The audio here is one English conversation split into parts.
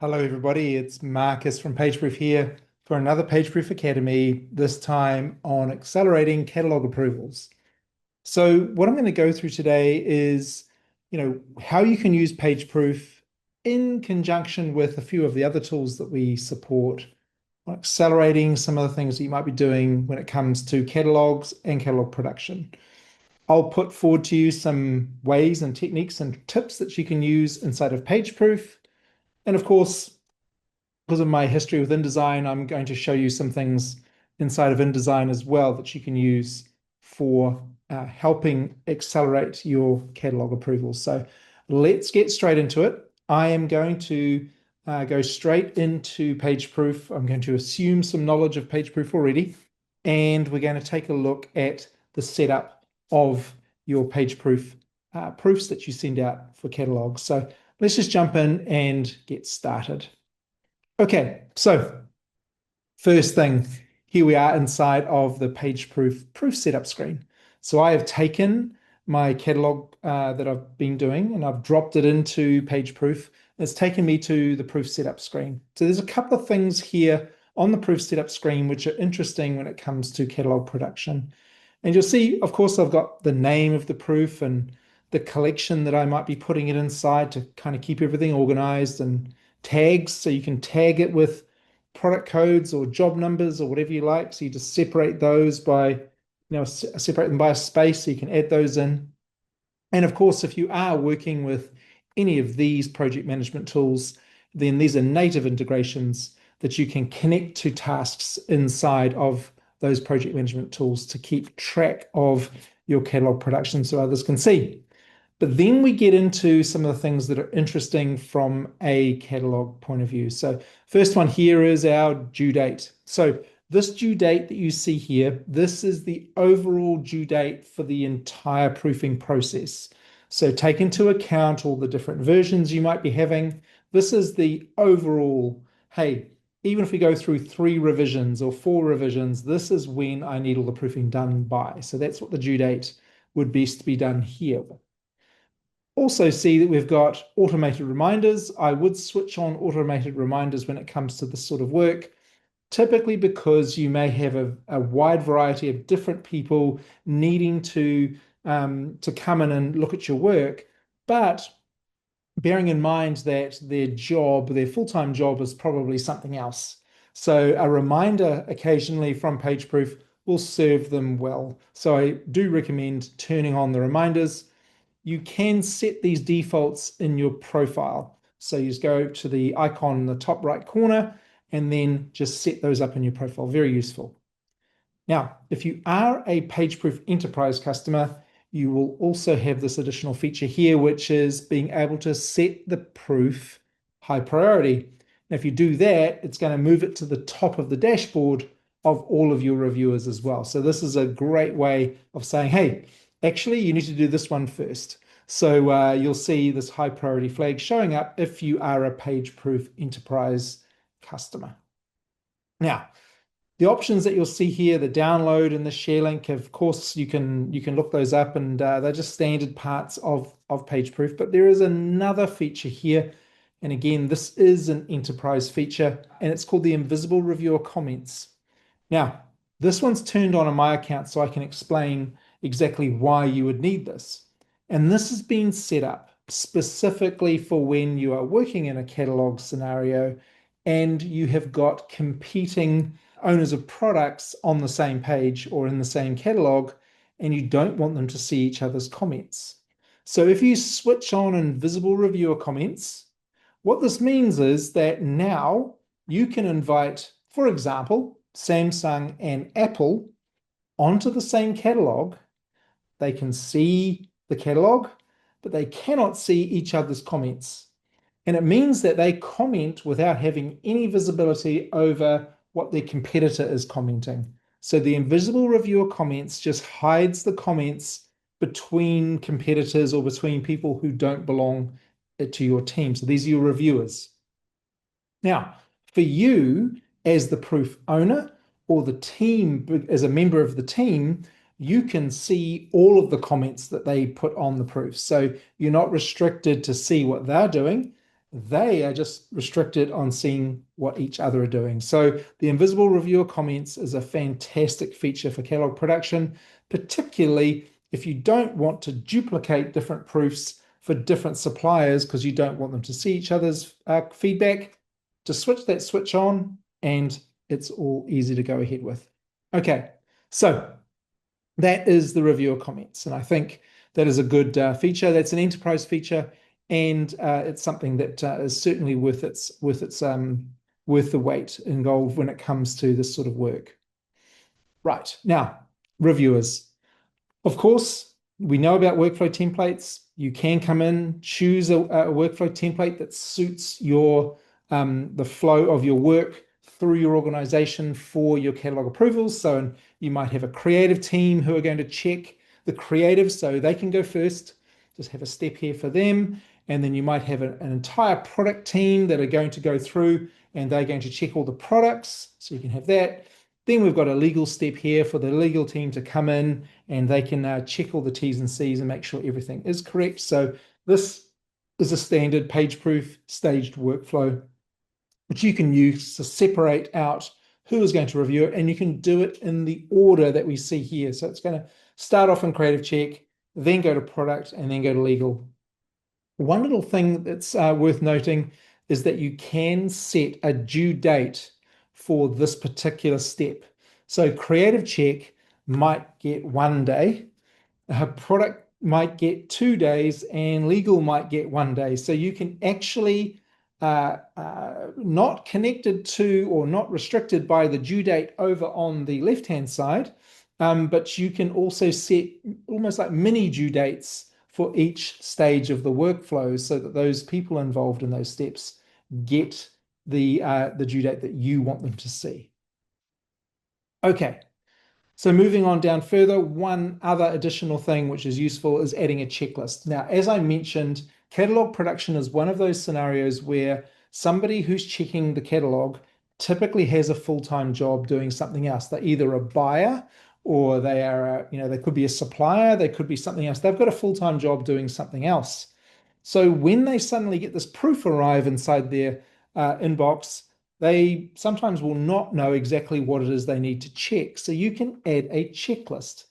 Hello, everybody. It's Marcus from PageProof here for another PageProof Academy, this time on accelerating catalog approvals. So what I'm going to go through today is, how you can use PageProof in conjunction with a few of the other tools that we support, on accelerating some of the things that you might be doing when it comes to catalogs and catalog production. I'll put forward to you some ways and techniques and tips that you can use inside of PageProof. And of course, because of my history with InDesign, I'm going to show you some things inside of InDesign as well that you can use for helping accelerate your catalog approvals. So let's get straight into it. I am going to go straight into PageProof. I'm going to assume some knowledge of PageProof already, and we're going to take a look at the setup of your PageProof proofs that you send out for catalogs. So let's just jump in and get started. Okay, so first thing, here we are inside of the PageProof proof setup screen. So I have taken my catalog that I've been doing and I've dropped it into PageProof. It's taken me to the proof setup screen. So there's a couple of things here on the proof setup screen which are interesting when it comes to catalog production. And you'll see, of course, I've got the name of the proof and the collection that I might be putting it inside to kind of keep everything organized, and tags, so you can tag it with product codes or job numbers or whatever you like. So you just separate those by, separate them by a space so you can add those in. And of course, if you are working with any of these project management tools, then these are native integrations that you can connect to tasks inside of those project management tools to keep track of your catalog production so others can see. But then we get into some of the things that are interesting from a catalog point of view. So first one here is our due date. So this due date that you see here, this is the overall due date for the entire proofing process. So take into account all the different versions you might be having. This is the overall, hey, even if we go through 3 revisions or 4 revisions, this is when I need all the proofing done by. So that's what the due date would best be done here. Also see that we've got automated reminders. I would switch on automated reminders when it comes to this sort of work, typically because you may have a wide variety of different people needing to come in and look at your work, but bearing in mind that their full-time job is probably something else. So a reminder occasionally from PageProof will serve them well. So I do recommend turning on the reminders. You can set these defaults in your profile. So you just go to the icon in the top right corner and then just set those up in your profile. Very useful. Now, if you are a PageProof Enterprise customer, you will also have this additional feature here, which is being able to set the proof high priority. Now, if you do that, it's going to move it to the top of the dashboard of all of your reviewers as well. So this is a great way of saying, hey, actually, you need to do this one first. So you'll see this high priority flag showing up if you are a PageProof Enterprise customer. Now, the options that you'll see here, the download and the share link, of course, you can look those up, and they're just standard parts of PageProof. But there is another feature here. And again, this is an enterprise feature, and it's called the invisible reviewer comments. Now, this one's turned on my account, so I can explain exactly why you would need this. And this has been set up specifically for when you are working in a catalog scenario and you have got competing owners of products on the same page or in the same catalog, and you don't want them to see each other's comments. So if you switch on invisible reviewer comments, what this means is that now you can invite, for example, Samsung and Apple onto the same catalog. They can see the catalog, but they cannot see each other's comments. And it means that they comment without having any visibility over what their competitor is commenting. So the invisible reviewer comments just hides the comments between competitors or between people who don't belong to your team. So these are your reviewers. Now, for you as the proof owner or the team, as a member of the team, you can see all of the comments that they put on the proof. So you're not restricted to see what they're doing. They are just restricted on seeing what each other are doing. So the invisible reviewer comments is a fantastic feature for catalog production, particularly if you don't want to duplicate different proofs for different suppliers because you don't want them to see each other's feedback. Just switch that switch on and it's all easy to go ahead with. Okay, so that is the reviewer comments. And I think that is a good feature. That's an enterprise feature, and it's something that is certainly worth the weight in gold when it comes to this sort of work. Right, now, reviewers. Of course, we know about workflow templates. You can come in, choose a workflow template that suits your the flow of your work through your organization for your catalog approvals. So you might have a creative team who are going to check the creative, so they can go first. Just have a step here for them. And then you might have an entire product team that are going to go through and they're going to check all the products. So you can have that. Then we've got a legal step here for the legal team to come in and they can check all the T's and C's and make sure everything is correct. So this is a standard PageProof staged workflow, which you can use to separate out who is going to review it, and you can do it in the order that we see here. So it's going to start off in creative check, then go to product, and then go to legal. One little thing that's worth noting is that you can set a due date for this particular step. So creative check might get 1 day, product might get 2 days, and legal might get 1 day. So you can actually not connected to or not restricted by the due date over on the left-hand side, but you can also set almost like mini due dates for each stage of the workflow so that those people involved in those steps get the due date that you want them to see. Okay, so moving on down further, one other additional thing which is useful is adding a checklist. Now, as I mentioned, catalog production is one of those scenarios where somebody who's checking the catalog typically has a full-time job doing something else. They're either a buyer or they are, they could be a supplier, they could be something else. They've got a full-time job doing something else. So when they suddenly get this proof arrive inside their inbox, they sometimes will not know exactly what it is they need to check. So you can add a checklist.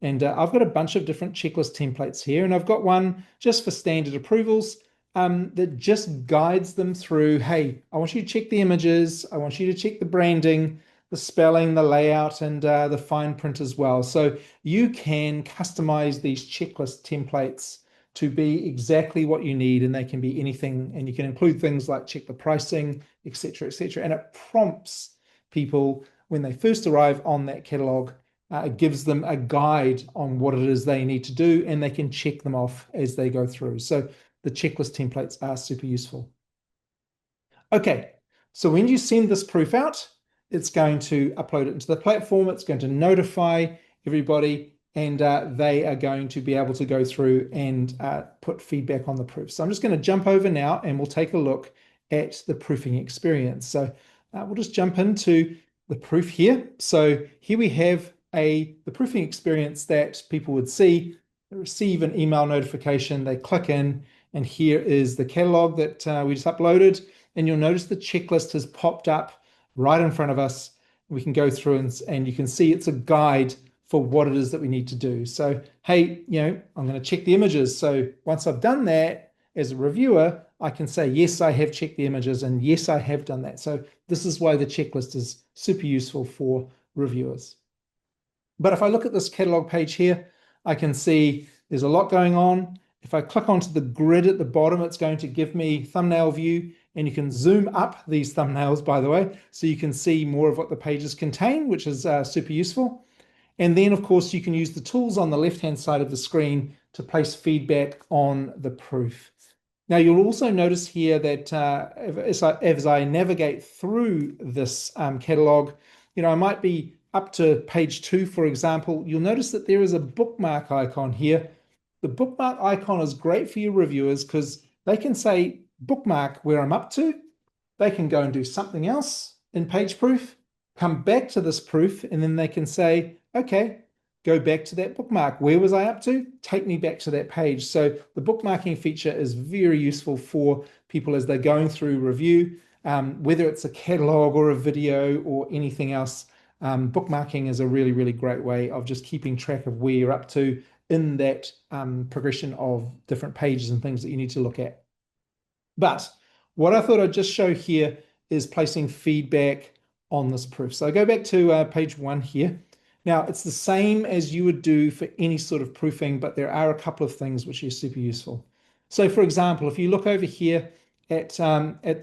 And I've got a bunch of different checklist templates here, and I've got one just for standard approvals that just guides them through, hey, I want you to check the images, I want you to check the branding, the spelling, the layout, and the fine print as well. So you can customize these checklist templates to be exactly what you need, and they can be anything, and you can include things like check the pricing, etc., etc. And it prompts people when they first arrive on that catalog. It gives them a guide on what it is they need to do, and they can check them off as they go through. So the checklist templates are super useful. Okay, so when you send this proof out, it's going to upload it into the platform. It's going to notify everybody, and they are going to be able to go through and put feedback on the proof. So I'm just going to jump over now, and we'll take a look at the proofing experience. So we'll just jump into the proof here. So here we have the proofing experience that people would see. They receive an email notification, they click in, and here is the catalog that we just uploaded. And you'll notice the checklist has popped up right in front of us. We can go through and you can see it's a guide for what it is that we need to do. So, hey, I'm going to check the images. So once I've done that as a reviewer, I can say, yes, I have checked the images, and yes, I have done that. So this is why the checklist is super useful for reviewers. But if I look at this catalog page here, I can see there's a lot going on. If I click onto the grid at the bottom, it's going to give me thumbnail view, and you can zoom up these thumbnails, by the way, so you can see more of what the pages contain, which is super useful. And then, of course, you can use the tools on the left-hand side of the screen to place feedback on the proof. Now, you'll also notice here that as I navigate through this catalog, I might be up to page 2, for example. You'll notice that there is a bookmark icon here. The bookmark icon is great for your reviewers because they can say bookmark where I'm up to. They can go and do something else in PageProof, come back to this proof, and then they can say, okay, go back to that bookmark. Where was I up to? Take me back to that page. So the bookmarking feature is very useful for people as they're going through review, whether it's a catalog or a video or anything else. Bookmarking is a really, really great way of just keeping track of where you're up to in that progression of different pages and things that you need to look at. But what I thought I'd just show here is placing feedback on this proof. So I go back to page 1 here. Now, it's the same as you would do for any sort of proofing, but there are a couple of things which are super useful. So, for example, if you look over here at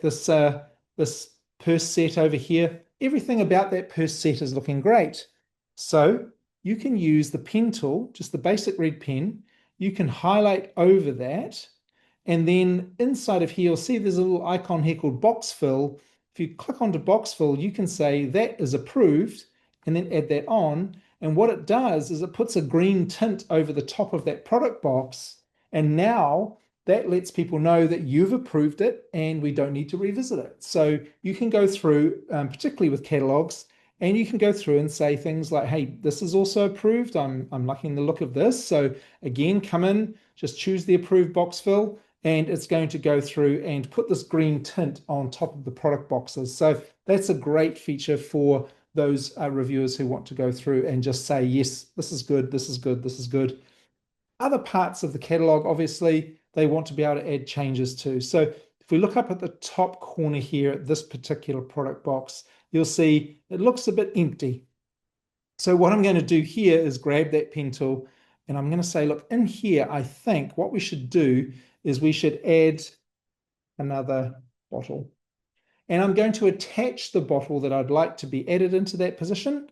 this purse set over here, everything about that purse set is looking great. So you can use the pen tool, just the basic red pen. You can highlight over that. And then inside of here, you'll see there's a little icon here called box fill. If you click onto box fill, you can say that is approved and then add that on. And what it does is it puts a green tint over the top of that product box. And now that lets people know that you've approved it and we don't need to revisit it. So you can go through, particularly with catalogs, and you can go through and say things like, hey, this is also approved. I'm liking the look of this. So again, come in, just choose the approved box fill, and it's going to go through and put this green tint on top of the product boxes. So that's a great feature for those reviewers who want to go through and just say, yes, this is good, this is good, this is good. Other parts of the catalog, obviously, they want to be able to add changes to. So if we look up at the top corner here at this particular product box, you'll see it looks a bit empty. So what I'm going to do here is grab that pen tool and I'm going to say, look, in here, I think what we should do is we should add another bottle. And I'm going to attach the bottle that I'd like to be added into that position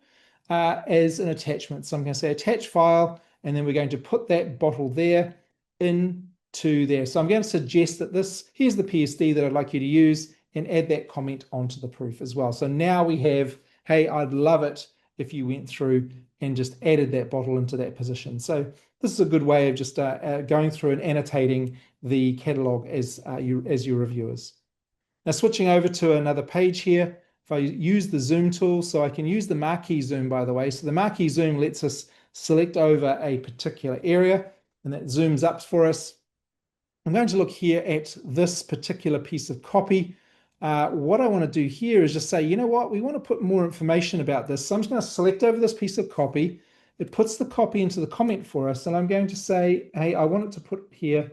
as an attachment. So I'm going to say attach file, and then we're going to put that bottle there into there. So I'm going to suggest that here's the PSD that I'd like you to use, and add that comment onto the proof as well. So now we have, hey, I'd love it if you went through and just added that bottle into that position. So this is a good way of just going through and annotating the catalog as your reviewers. Now switching over to another page here, if I use the zoom tool, so I can use the marquee zoom, by the way. So the marquee zoom lets us select over a particular area, and that zooms up for us. I'm going to look here at this particular piece of copy. What I want to do here is just say, you know what, we want to put more information about this. So I'm just going to select over this piece of copy. It puts the copy into the comment for us, and I'm going to say, hey, I want it to put here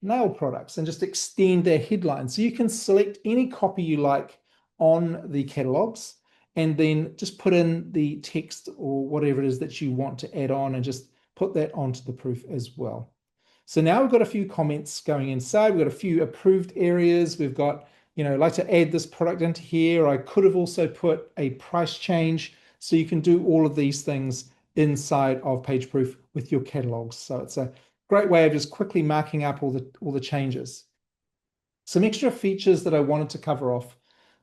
nail products and just extend their headline. So you can select any copy you like on the catalogs and then just put in the text or whatever it is that you want to add on and just put that onto the proof as well. So now we've got a few comments going inside. We've got a few approved areas. We've got, you know, like to add this product into here. I could have also put a price change. So you can do all of these things inside of PageProof with your catalogs. So it's a great way of just quickly marking up all the changes. Some extra features that I wanted to cover off,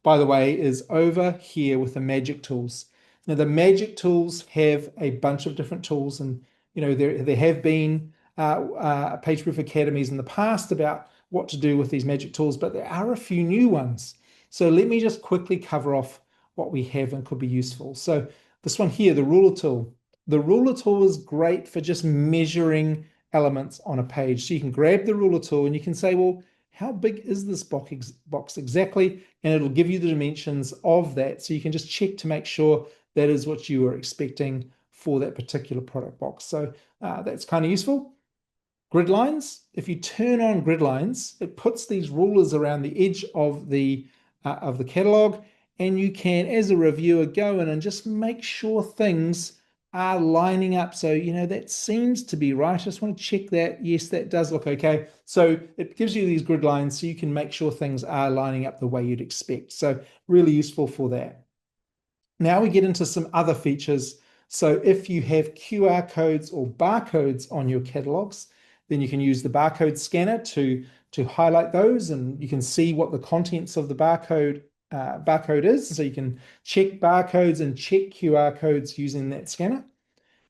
by the way, is over here with the magic tools. Now the magic tools have a bunch of different tools, and you know there have been PageProof Academies in the past about what to do with these magic tools, but there are a few new ones. So let me just quickly cover off what we have and could be useful. So this one here, the ruler tool. The ruler tool is great for just measuring elements on a page. So you can grab the ruler tool and you can say, well, how big is this box exactly? And it'll give you the dimensions of that. So you can just check to make sure that is what you are expecting for that particular product box. So that's kind of useful. Grid lines. If you turn on grid lines, it puts these rulers around the edge of the catalog, and you can, as a reviewer, go in and just make sure things are lining up. So, you know, that seems to be right. I just want to check that. Yes, that does look okay. So it gives you these grid lines so you can make sure things are lining up the way you'd expect. So really useful for that. Now we get into some other features. So if you have QR codes or barcodes on your catalogs, then you can use the barcode scanner to highlight those, and you can see what the contents of the barcode is. So you can check barcodes and check QR codes using that scanner.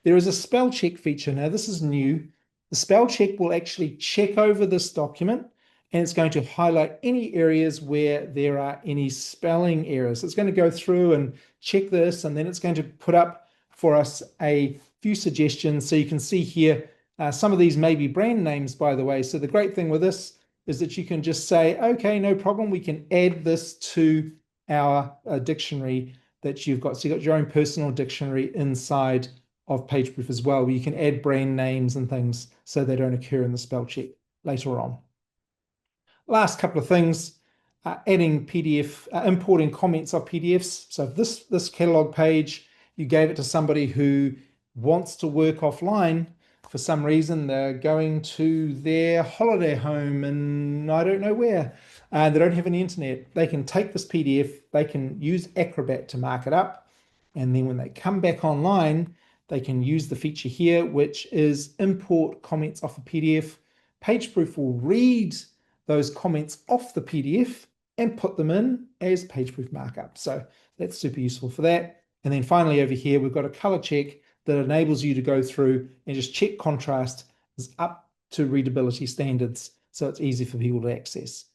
There is a spell check feature. Now this is new. The spell check will actually check over this document, and it's going to highlight any areas where there are any spelling errors. It's going to go through and check this, and then it's going to put up for us a few suggestions. So you can see here, some of these may be brand names, by the way. So the great thing with this is that you can just say, okay, no problem. We can add this to our dictionary that you've got. So you've got your own personal dictionary inside of PageProof as well, where you can add brand names and things so they don't occur in the spell check later on. Last couple of things, adding PDF, importing comments of PDFs. So if this catalog page, you gave it to somebody who wants to work offline for some reason, they're going to their holiday home and I don't know where, they don't have any internet. They can take this PDF, they can use Acrobat to mark it up, and then when they come back online, they can use the feature here, which is import comments off a PDF. PageProof will read those comments off the PDF and put them in as PageProof markup. So that's super useful for that. And then finally over here, we've got a color check that enables you to go through and just check contrast is up to readability standards, so it's easy for people to access.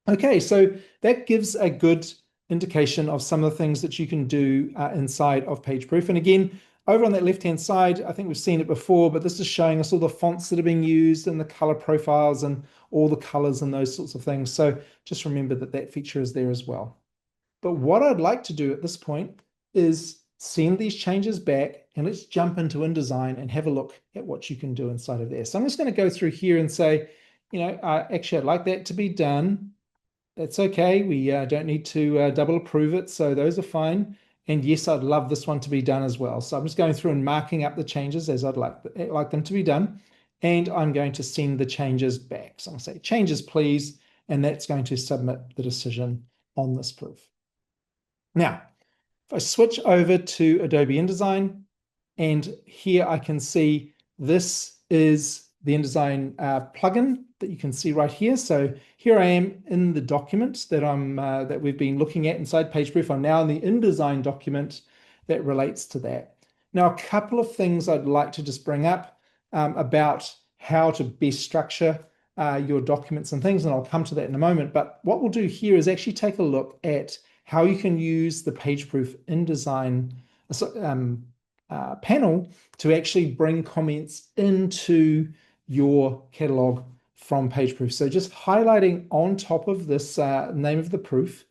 Okay, so that gives a good indication of some of the things that you can do inside of PageProof. And again, over on that left-hand side, I think we've seen it before, but this is showing us all the fonts that are being used and the color profiles and all the colors and those sorts of things. So just remember that that feature is there as well. But what I'd like to do at this point is send these changes back, and let's jump into InDesign and have a look at what you can do inside of there. So I'm just going to go through here and say, actually, I'd like that to be done. That's okay. We don't need to double approve it. So those are fine. And yes, I'd love this one to be done as well. So I'm just going through and marking up the changes as I'd like them to be done. And I'm going to send the changes back. So I'm going to say changes, please. And that's going to submit the decision on this proof. Now, if I switch over to Adobe InDesign, and here I can see this is the InDesign plugin that you can see right here. So here I am in the document that we've been looking at inside PageProof. I'm now in the InDesign document that relates to that. Now, a couple of things I'd like to just bring up about how to best structure your documents and things, and I'll come to that in a moment. But what we'll do here is actually take a look at how you can use the PageProof InDesign panel to actually bring comments into your catalog from PageProof. So just highlighting on top of this name of the proof,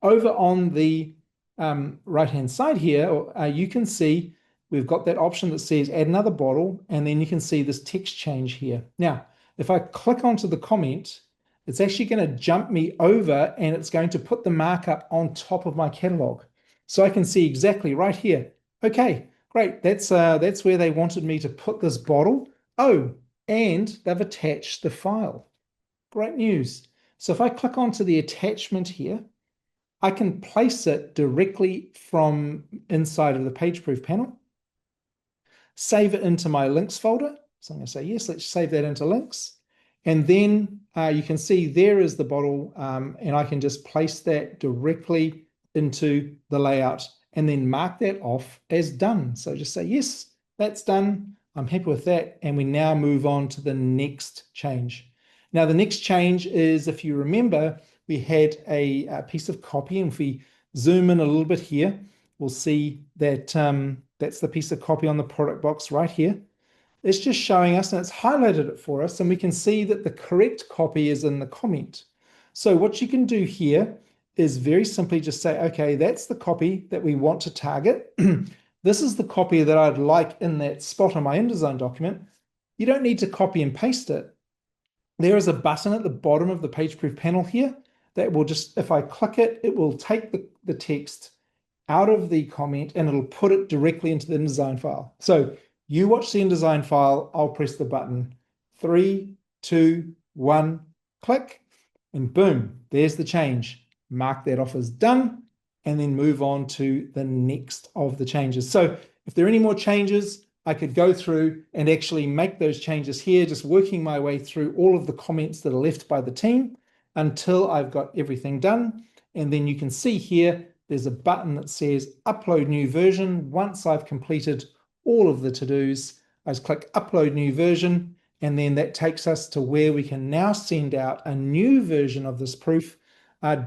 over on the right-hand side here, you can see we've got that option that says add another bottle, and then you can see this text change here. Now, if I click onto the comment, it's actually going to jump me over and it's going to put the markup on top of my catalog. So I can see exactly right here. Okay, great. That's where they wanted me to put this bottle. Oh, and they've attached the file. Great news. So if I click onto the attachment here, I can place it directly from inside of the PageProof panel, save it into my links folder. So I'm going to say, yes, let's save that into links. And then you can see there is the bottle, and I can just place that directly into the layout and then mark that off as done. So just say, yes, that's done. I'm happy with that. And we now move on to the next change. Now, the next change is, if you remember, we had a piece of copy, and if we zoom in a little bit here, we'll see that that's the piece of copy on the product box right here. It's just showing us, and it's highlighted it for us, and we can see that the correct copy is in the comment. So what you can do here is very simply just say, okay, that's the copy that we want to target. This is the copy that I'd like in that spot on my InDesign document. You don't need to copy and paste it. There is a button at the bottom of the PageProof panel here that will just, if I click it, it will take the text out of the comment and it'll put it directly into the InDesign file. So you watch the InDesign file, I'll press the button. 3, 2, 1, click, and boom, there's the change. Mark that off as done, and then move on to the next of the changes. So if there are any more changes, I could go through and actually make those changes here, just working my way through all of the comments that are left by the team until I've got everything done. And then you can see here, there's a button that says upload new version. Once I've completed all of the to-dos, I just click upload new version, and then that takes us to where we can now send out a new version of this proof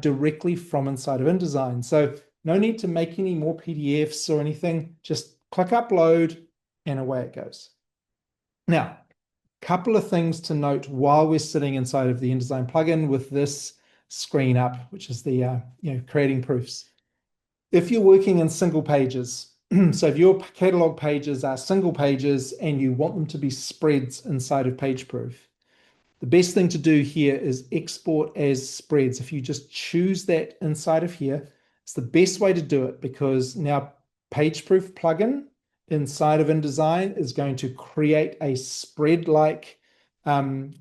directly from inside of InDesign. So no need to make any more PDFs or anything, just click upload, and away it goes. Now, couple of things to note while we're sitting inside of the InDesign plugin with this screen up, which is the creating proofs. If you're working in single pages, so if your catalog pages are single pages and you want them to be spreads inside of PageProof, the best thing to do here is export as spreads. If you just choose that inside of here, it's the best way to do it, because now PageProof plugin inside of InDesign is going to create a spread-like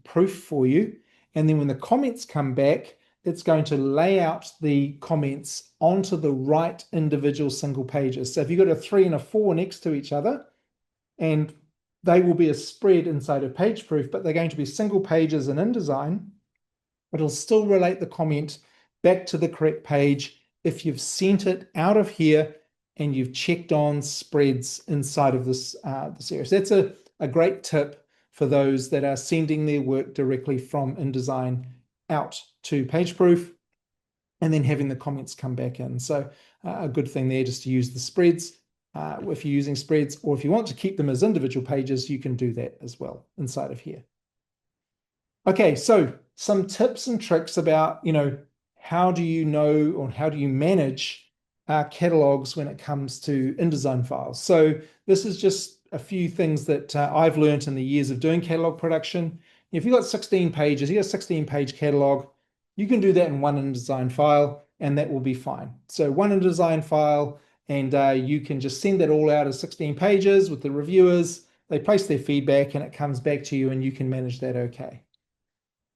proof for you. And then when the comments come back, it's going to lay out the comments onto the right individual single pages. So if you've got a 3 and a 4 next to each other, and they will be a spread inside of PageProof, but they're going to be single pages in InDesign, it'll still relate the comment back to the correct page if you've sent it out of here and you've checked on spreads inside of this area. So that's a great tip for those that are sending their work directly from InDesign out to PageProof and then having the comments come back in. So a good thing there just to use the spreads if you're using spreads, or if you want to keep them as individual pages, you can do that as well inside of here. Okay, so some tips and tricks about, how do you know or how do you manage catalogs when it comes to InDesign files. So this is just a few things that I've learned in the years of doing catalog production. If you've got 16 pages, you got a 16-page catalog, you can do that in one InDesign file, and that will be fine. So one InDesign file, and you can just send that all out as 16 pages with the reviewers. They place their feedback, and it comes back to you, and you can manage that okay.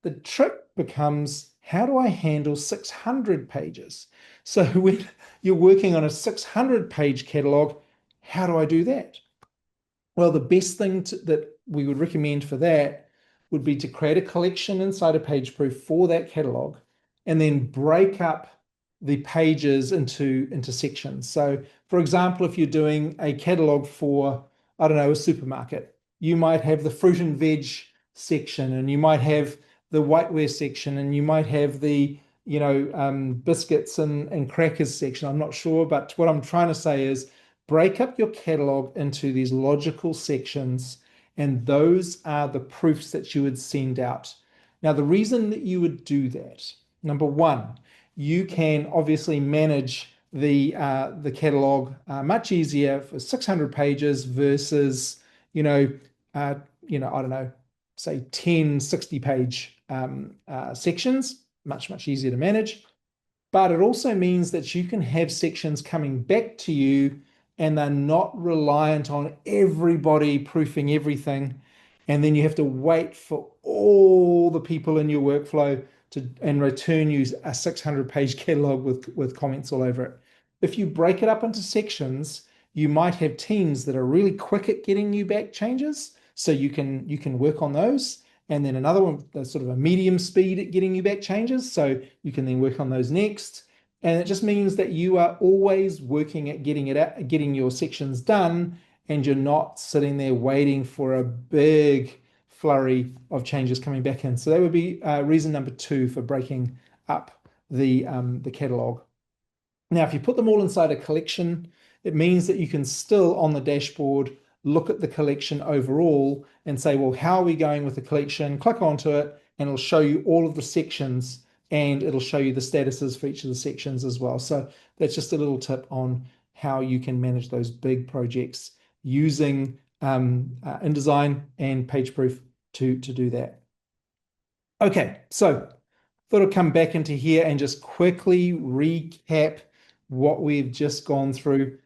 The trick becomes, how do I handle 600 pages? So when you're working on a 600-page catalog, how do I do that? Well, the best thing that we would recommend for that would be to create a collection inside of PageProof for that catalog, and then break up the pages into sections. So, for example, if you're doing a catalog for, I don't know, a supermarket, you might have the fruit and veg section, and you might have the whiteware section, and you might have the biscuits and crackers section. I'm not sure, but what I'm trying to say is break up your catalog into these logical sections, and those are the proofs that you would send out. Now, the reason that you would do that, number one, you can obviously manage the catalog much easier for 600 pages versus, I don't know, say 10 60-page sections, much easier to manage. But it also means that you can have sections coming back to you, and they're not reliant on everybody proofing everything. And then you have to wait for all the people in your workflow and return you a 600-page catalog with comments all over it. If you break it up into sections, you might have teams that are really quick at getting you back changes, so you can work on those. And then another one that's sort of a medium speed at getting you back changes, so you can then work on those next. And it just means that you are always working at getting your sections done, and you're not sitting there waiting for a big flurry of changes coming back in. So that would be reason number 2 for breaking up the catalog. Now, if you put them all inside a collection, it means that you can still, on the dashboard, look at the collection overall and say, well, how are we going with the collection? Click onto it, and it'll show you all of the sections, and it'll show you the statuses for each of the sections as well. So that's just a little tip on how you can manage those big projects using InDesign and PageProof to do that. Okay, so thought I'd come back into here and just quickly recap what we've just gone through.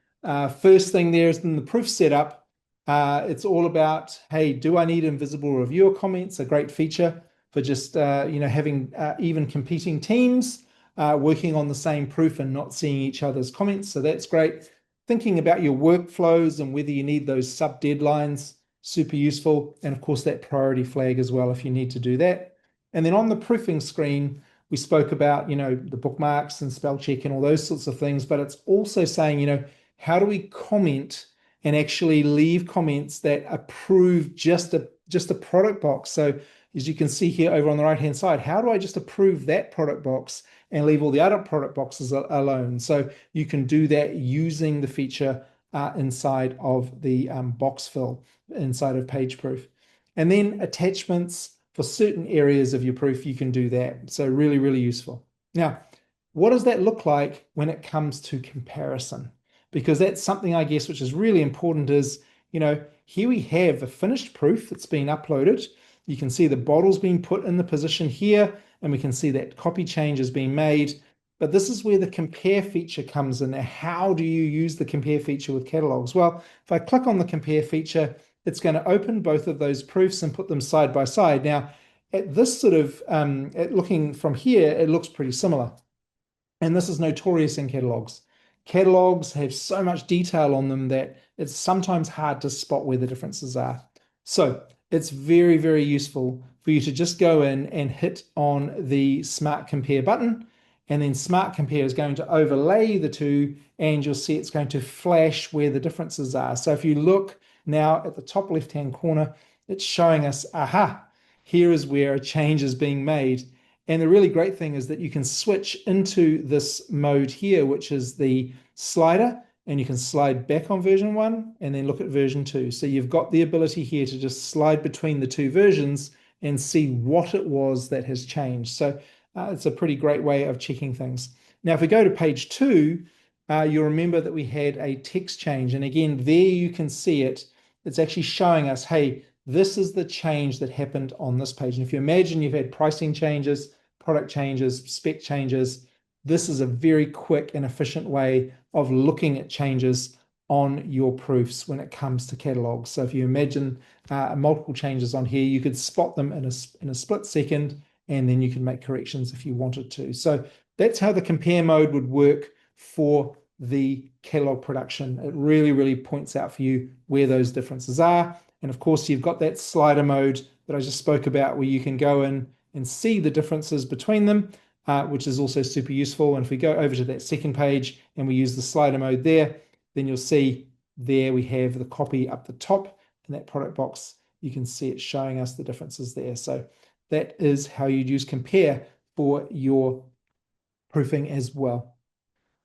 First thing there is in the proof setup. It's all about, hey, do I need invisible reviewer comments? A great feature for just having even competing teams working on the same proof and not seeing each other's comments. So that's great. Thinking about your workflows and whether you need those sub deadlines, super useful. And of course, that priority flag as well if you need to do that. And then on the proofing screen, we spoke about the bookmarks and spell check and all those sorts of things. But it's also saying, how do we comment and actually leave comments that approve just a product box? So as you can see here over on the right hand side, how do I just approve that product box and leave all the other product boxes alone? So you can do that using the feature inside of the box fill inside of PageProof. And then attachments for certain areas of your proof, you can do that. So really, really useful. Now, what does that look like when it comes to comparison? Because that's something, I guess, which is really important is, here we have a finished proof that's been uploaded. You can see the bottle's being put in the position here, and we can see that copy change is being made. But this is where the compare feature comes in. Now, how do you use the compare feature with catalogs? Well, if I click on the compare feature, it's going to open both of those proofs and put them side by side. Now, at this sort of, looking from here, it looks pretty similar. And this is notorious in catalogs. Catalogs have so much detail on them that it's sometimes hard to spot where the differences are. So it's very, very useful for you to just go in and hit on the Smart Compare button, and then Smart Compare is going to overlay the two, and you'll see it's going to flash where the differences are. So if you look now at the top left-hand corner, it's showing us, aha, here is where a change is being made. And the really great thing is that you can switch into this mode here, which is the slider, and you can slide back on version 1 and then look at version 2. So you've got the ability here to just slide between the two versions and see what it was that has changed. So it's a pretty great way of checking things. Now, if we go to page 2, you'll remember that we had a text change. And again, there you can see it. It's actually showing us, hey, this is the change that happened on this page. And if you imagine you've had pricing changes, product changes, spec changes, this is a very quick and efficient way of looking at changes on your proofs when it comes to catalogs. So if you imagine multiple changes on here, you could spot them in a split second, and then you can make corrections if you wanted to. So that's how the compare mode would work for the catalog production. It really, really points out for you where those differences are. And of course, you've got that slider mode that I just spoke about where you can go in and see the differences between them, which is also super useful. And if we go over to that second page and we use the slider mode there, then you'll see there we have the copy up the top in that product box. You can see it showing us the differences there. So that is how you'd use compare for your proofing as well.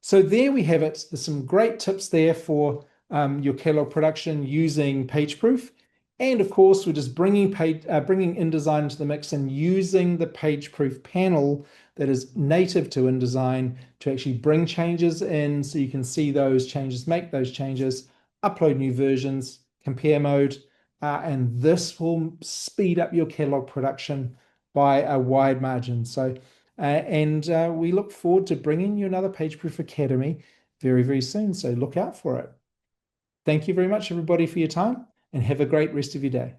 So there we have it. There's some great tips there for your catalog production using PageProof. And of course, we're just bringing InDesign into the mix and using the PageProof panel that is native to InDesign to actually bring changes in so you can see those changes, make those changes, upload new versions, compare mode, and this will speed up your catalog production by a wide margin. So, we look forward to bringing you another PageProof Academy very, very soon. So look out for it. Thank you very much, everybody, for your time, and have a great rest of your day.